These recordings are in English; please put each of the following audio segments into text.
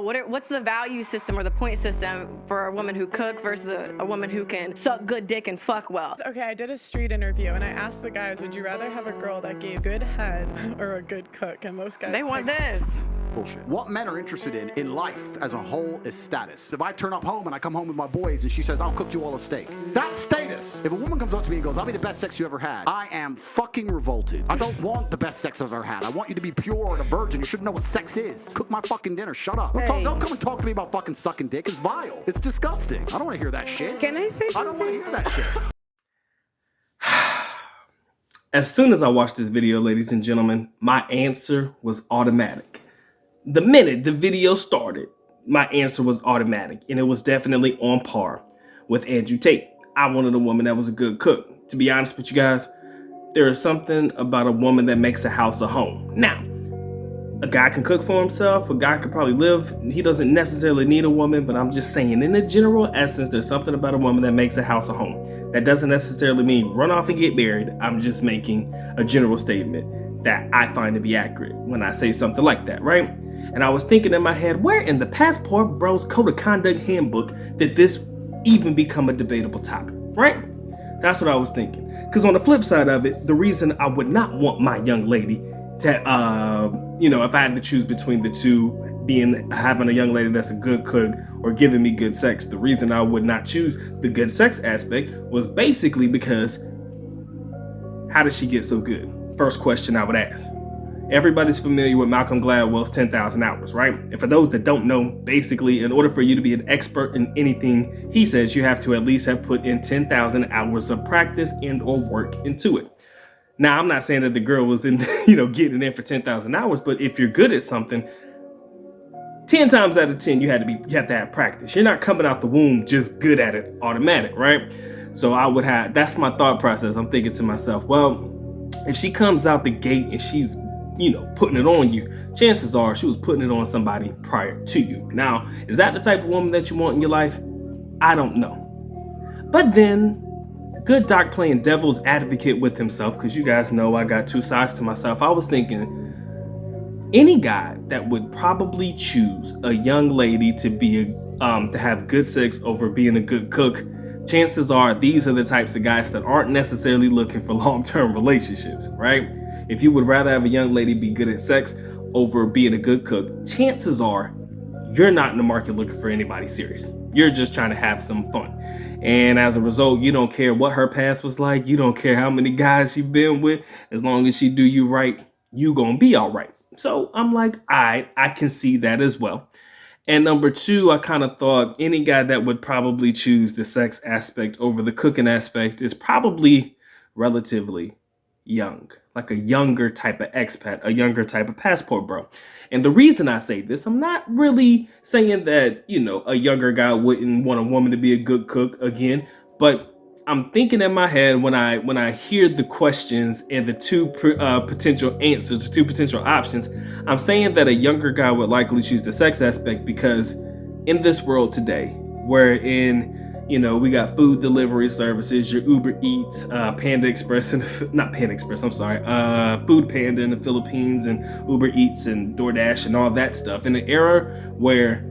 What's the value system or the point system for a woman who cooks versus a woman who can suck good dick and fuck well? Okay, I did a street interview and I asked the guys, would you rather have a girl that gave good head or a good cook? And most guys They want this. Bullshit. What men are interested in life as a whole is status. If I turn up home and I come home with my boys and she says, I'll cook you all a steak, that's status. If a woman comes up to me and goes, I'll be the best sex you ever had, I am fucking revolted. I don't want the best sex I've ever had. I want you to be pure and a virgin. You should know what sex is. Cook my fucking dinner. Shut up. Don't come and talk to me about fucking sucking dick. It's vile. It's disgusting. I don't want to hear that shit. Can I say something? I don't want to hear that shit. As soon as I watched this video, ladies and gentlemen, my answer was automatic. The minute the video started, my answer was automatic, and it was definitely on par with Andrew Tate. I wanted a woman that was a good cook. To be honest with you guys, there is something about a woman that makes a house a home. Now, a guy can cook for himself, a guy could probably live, he doesn't necessarily need a woman, but I'm just saying, in a general essence, there's something about a woman that makes a house a home. That doesn't necessarily mean run off and get married. I'm just making a general statement that I find to be accurate when I say something like that, right? And I was thinking in my head, where in the Passport Bros Code of Conduct Handbook did this even become a debatable topic, right? That's what I was thinking. Because on the flip side of it, the reason I would not want my young lady to, if I had to choose between the two, having a young lady that's a good cook or giving me good sex, the reason I would not choose the good sex aspect was basically because, how did she get so good? First question I would ask. Everybody's familiar with Malcolm Gladwell's 10,000 hours, right? And for those that don't know, basically, in order for you to be an expert in anything he says, you have to at least have put in 10,000 hours of practice and or work into it. Now, I'm not saying that the girl was in, getting in for 10,000 hours, but if you're good at something, 10 times out of 10, you have to have practice. You're not coming out the womb just good at it automatic, right? So that's my thought process. I'm thinking to myself, well, if she comes out the gate and she's putting it on you, chances are she was putting it on somebody prior to you. Now, is that the type of woman that you want in your life? I don't know. But then, good Doc playing devil's advocate with himself, because you guys know I got two sides to myself. I was thinking, any guy that would probably choose a young lady to have good sex over being a good cook, chances are these are the types of guys that aren't necessarily looking for long-term relationships, right? If you would rather have a young lady be good at sex over being a good cook, chances are you're not in the market looking for anybody serious. You're just trying to have some fun. And as a result, you don't care what her past was like. You don't care how many guys she's been with. As long as she do you right, you gonna be all right. So I'm like, I can see that as well. And number two, I kind of thought any guy that would probably choose the sex aspect over the cooking aspect is probably relatively young, like a younger type of expat, a younger type of passport bro. And the reason I say this, I'm not really saying that, a younger guy wouldn't want a woman to be a good cook again, but I'm thinking in my head when I hear the questions and the two potential answers, two potential options, I'm saying that a younger guy would likely choose the sex aspect because in this world today, wherein we got food delivery services, your Uber Eats, Panda Express, Food Panda in the Philippines, and Uber Eats and DoorDash and all that stuff. In an era where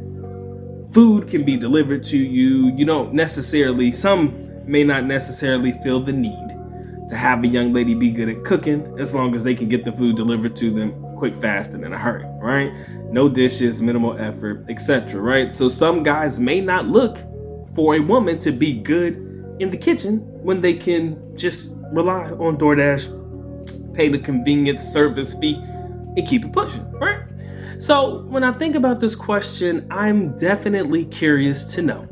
food can be delivered to you, some may not necessarily feel the need to have a young lady be good at cooking as long as they can get the food delivered to them quick, fast, and in a hurry, right? No dishes, minimal effort, etc., right? So some guys may not look for a woman to be good in the kitchen when they can just rely on DoorDash, pay the convenience service fee, and keep it pushing, right? So when I think about this question, I'm definitely curious to know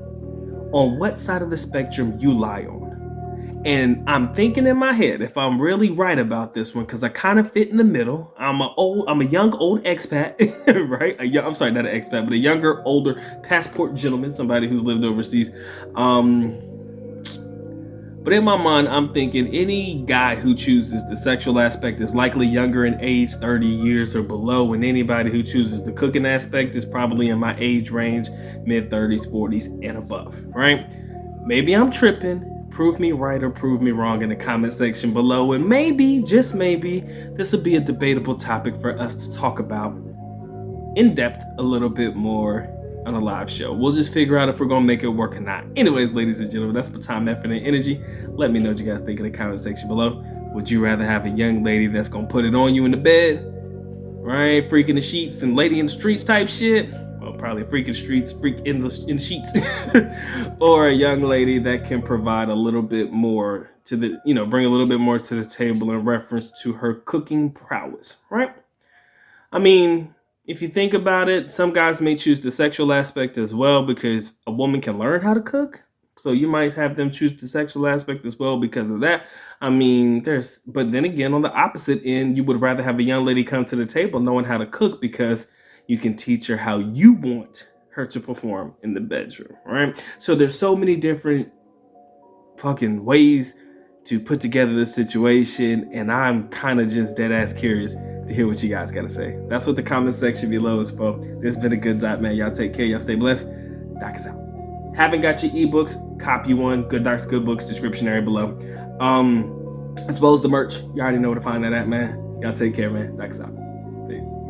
on what side of the spectrum you lie on. And I'm thinking in my head, if I'm really right about this one, because I kind of fit in the middle. I'm a young old expat, right? Not an expat, but a younger, older passport gentleman, somebody who's lived overseas. But in my mind, I'm thinking any guy who chooses the sexual aspect is likely younger in age, 30 years or below, and anybody who chooses the cooking aspect is probably in my age range, mid-30s, 40s, and above, right? Maybe I'm tripping. Prove me right or prove me wrong in the comment section below, and maybe, just maybe, this will be a debatable topic for us to talk about in depth a little bit more on a live show. We'll just figure out if we're gonna make it work or not. Anyways, ladies and gentlemen, that's for time, effort, and energy. Let me know what you guys think in the comment section below. Would you rather have a young lady that's gonna put it on you in the bed, right? Freak in the sheets and lady in the streets type shit? Well, probably freak in the streets, freak in the sheets. Or a young lady that can provide a little bit more to the, bring a little bit more to the table in reference to her cooking prowess, right? I mean, if you think about it, some guys may choose the sexual aspect as well because a woman can learn how to cook. So you might have them choose the sexual aspect as well because of that. I mean, but then again, on the opposite end, you would rather have a young lady come to the table knowing how to cook because you can teach her how you want her to perform in the bedroom, right? So there's so many different fucking ways to put together this situation, and I'm kind of just dead ass curious to hear what you guys gotta say. That's what the comment section below is for. This has been a good dot, man. Y'all take care. Y'all stay blessed. Doc is out. Haven't got your ebooks? Copy one. Good Darks, Good Books, description area below. As well as the merch. You already know where to find that at, man. Y'all take care, man. Doc is out. Peace.